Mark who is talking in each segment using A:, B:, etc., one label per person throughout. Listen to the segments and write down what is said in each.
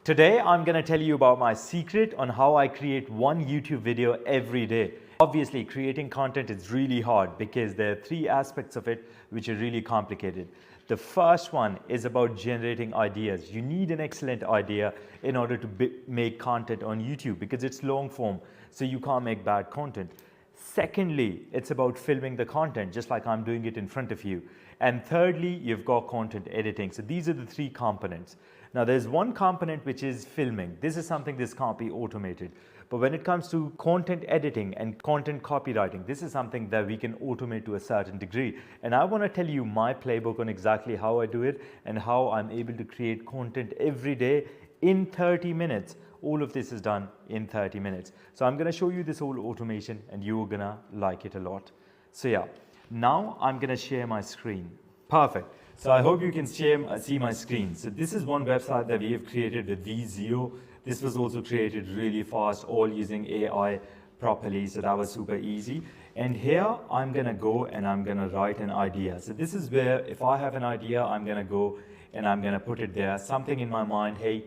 A: Today, I'm going to tell you about my secret on how I create one YouTube video every day. Obviously, creating content is really hard because there are three aspects of it which are really complicated. The first one is about generating ideas. You need an excellent idea in order to make content on YouTube because it's long form, so you can't make bad content. Secondly, it's about filming the content, just like I'm doing it in front of you. And thirdly, you've got content editing. So these are the three components. Now, there's one component which is filming. This is something this can't be automated. But when it comes to content editing and content copywriting, this is something that we can automate to a certain degree. And I want to tell you my playbook on exactly how I do it and how I'm able to create content every day in 30 minutes. All of this is done in 30 minutes. So I'm going to show you this whole automation and you're going to like it a lot. So yeah, now I'm going to share my screen. Perfect. So I hope you can see my screen. So this is one website that we have created with VZO. This was also created really fast, all using AI properly. So that was super easy. And here I'm going to go and I'm going to write an idea. So this is where if I have an idea, I'm going to go and I'm going to put it there. Something in my mind, hey,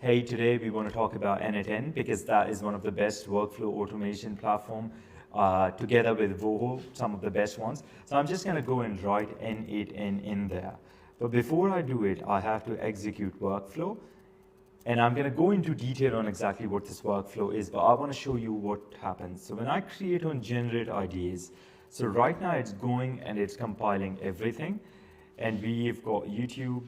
A: today we want to talk about N8N because that is one of the best workflow automation platform together with Voho, some of the best ones. So I'm just going to go and write N8N in there. But before I do it, I have to execute workflow. And I'm going to go into detail on exactly what this workflow is, but I want to show you what happens. So when I create on generate ideas, so right now it's going and it's compiling everything. And we've got YouTube,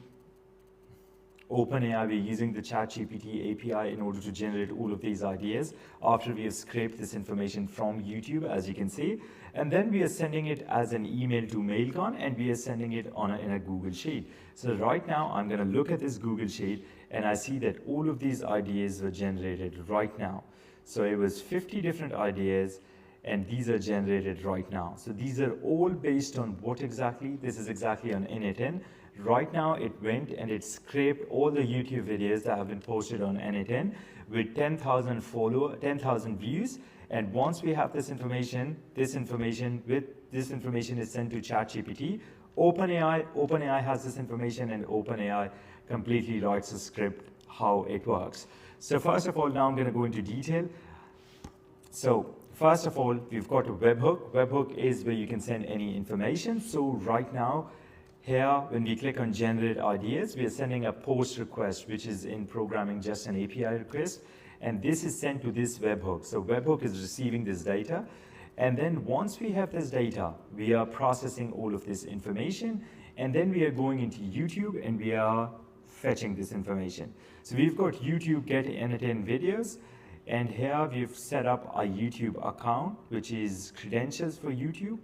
A: OpenAI, we're using the ChatGPT API in order to generate all of these ideas after we have scraped this information from YouTube, as you can see. And then we are sending it as an email to Mailgun and we are sending it in a Google Sheet. So right now I'm going to look at this Google Sheet and I see that all of these ideas were generated right now. So it was 50 different ideas and these are generated right now. So these are all based on what exactly? This is exactly on N8N. Right now it went and it scraped all the YouTube videos that have been posted on N8N with 10,000 views. And once we have this information is sent to ChatGPT. OpenAI has this information and OpenAI completely writes a script how it works. So first of all, now I'm going to go into detail. So first of all, we've got a webhook. Webhook is where you can send any information. So right now, here, when we click on generate ideas, we are sending a post request, which is in programming just an API request. And this is sent to this webhook. So webhook is receiving this data. And then once we have this data, we are processing all of this information. And then we are going into YouTube and we are fetching this information. So we've got YouTube get N8N videos. And here we've set up a YouTube account, which is credentials for YouTube.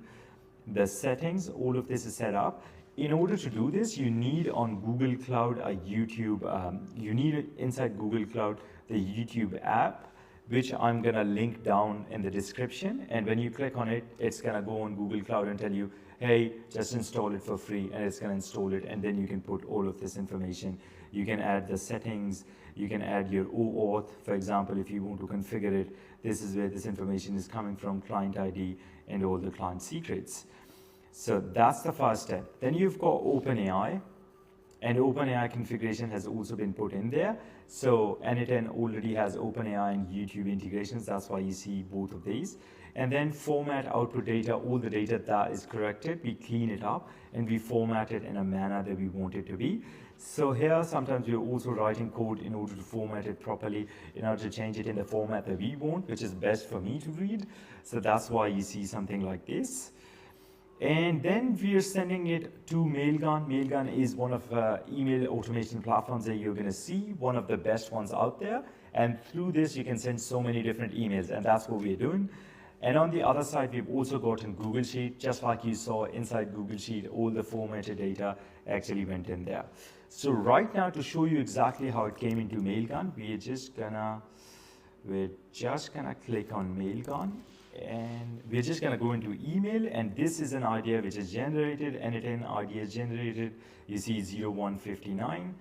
A: The settings, all of this is set up. In order to do this, you need on Google Cloud a YouTube, you need inside Google Cloud the YouTube app, which I'm going to link down in the description. And when you click on it, it's going to go on Google Cloud and tell you, hey, just install it for free, and it's going to install it. And then you can put all of this information. You can add the settings. You can add your OAuth, for example, if you want to configure it. This is where this information is coming from, client ID and all the client secrets. So that's the first step. Then you've got OpenAI, and OpenAI configuration has also been put in there. So N8N already has OpenAI and YouTube integrations. That's why you see both of these. And then format output data, all the data that is corrected, we clean it up and we format it in a manner that we want it to be. So here, sometimes we're also writing code in order to format it properly, in order to change it in the format that we want, which is best for me to read. So that's why you see something like this. And then we are sending it to Mailgun. Mailgun is one of email automation platforms that you're going to see, one of the best ones out there. And through this, you can send so many different emails, and that's what we're doing. And on the other side, we've also got in Google Sheet, just like you saw inside Google Sheet, all the formatted data actually went in there. So right now, to show you exactly how it came into Mailgun, we're just gonna click on Mailgun. And we're just going to go into email, and this is an idea which is generated, N8N idea is generated. You see 0159.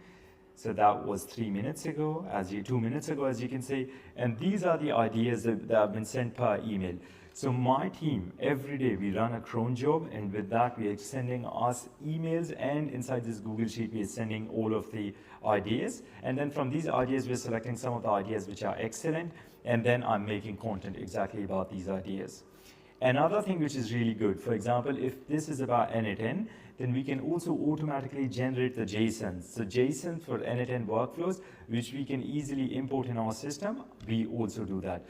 A: So that was 3 minutes ago, 2 minutes ago, as you can see. And these are the ideas that have been sent per email. So my team, every day we run a cron job, and with that we are sending us emails, and inside this Google Sheet we are sending all of the ideas. And then from these ideas we're selecting some of the ideas which are excellent, and then I'm making content exactly about these ideas. Another thing which is really good, for example, if this is about N8N, then we can also automatically generate the JSONs. So JSON for N8N workflows, which we can easily import in our system, we also do that.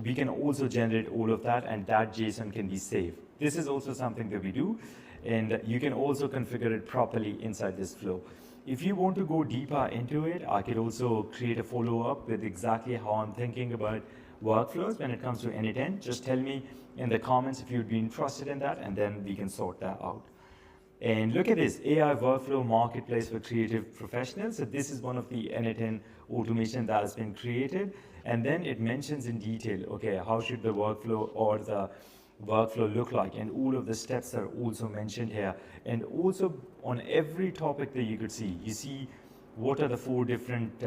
A: We can also generate all of that, and that JSON can be saved. This is also something that we do, and you can also configure it properly inside this flow. If you want to go deeper into it, I could also create a follow-up with exactly how I'm thinking about workflows when it comes to N8N. Just tell me in the comments if you'd be interested in that, and then we can sort that out. And look at this, AI workflow marketplace for creative professionals. So this is one of the N8N automation that has been created. And then it mentions in detail, okay, how should the workflow or the workflow look like? And all of the steps are also mentioned here. And also on every topic that you could see, you see what are the four different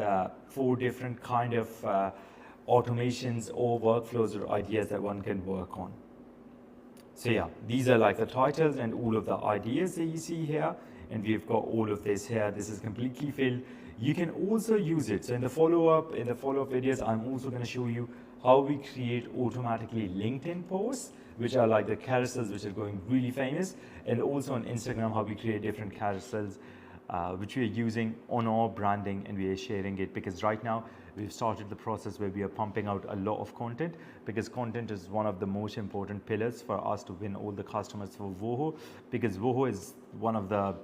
A: kind of automations or workflows or ideas that one can work on. So yeah, these are like the titles and all of the ideas that you see here, and we've got all of this here. This is completely filled. You can also use it. So in the follow-up videos, I'm also going to show you how we create automatically LinkedIn posts, which are like the carousels which are going really famous, and also on Instagram, how we create different carousels which we are using on our branding, and we are sharing it, because right now we've started the process where we are pumping out a lot of content, because content is one of the most important pillars for us to win all the customers for Voho, because Voho is one of the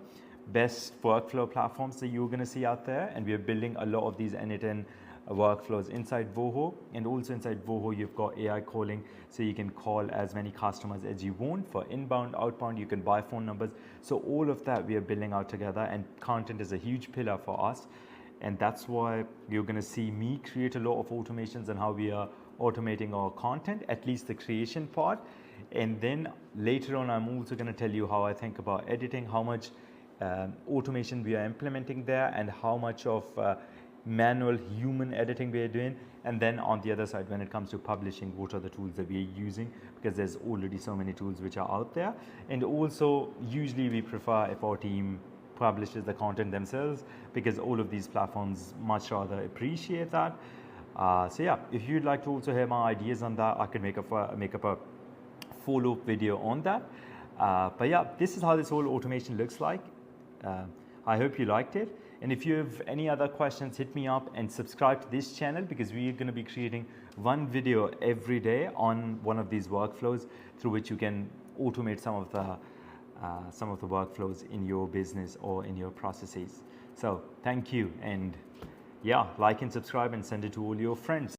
A: best workflow platforms that you're going to see out there, and we are building a lot of these N8N workflows inside Voho. And also inside Voho you've got AI calling, so you can call as many customers as you want. For inbound, outbound, you can buy phone numbers. So all of that we are building out together, and content is a huge pillar for us, and that's why you're going to see me create a lot of automations and how we are automating our content, at least the creation part. And then later on I'm also going to tell you how I think about editing, how much automation we are implementing there, and how much of manual human editing we are doing. And then on the other side, when it comes to publishing, what are the tools that we are using, because there's already so many tools which are out there. And also usually we prefer if our team publishes the content themselves, because all of these platforms much rather appreciate that. So yeah, if you'd like to also hear my ideas on that, I could make up a follow-up video on that. But yeah, this is how this whole automation looks like. I hope you liked it. And if you have any other questions, hit me up and subscribe to this channel, because we are going to be creating one video every day on one of these workflows through which you can automate some of the workflows in your business or in your processes. So thank you, and yeah, like and subscribe and send it to all your friends.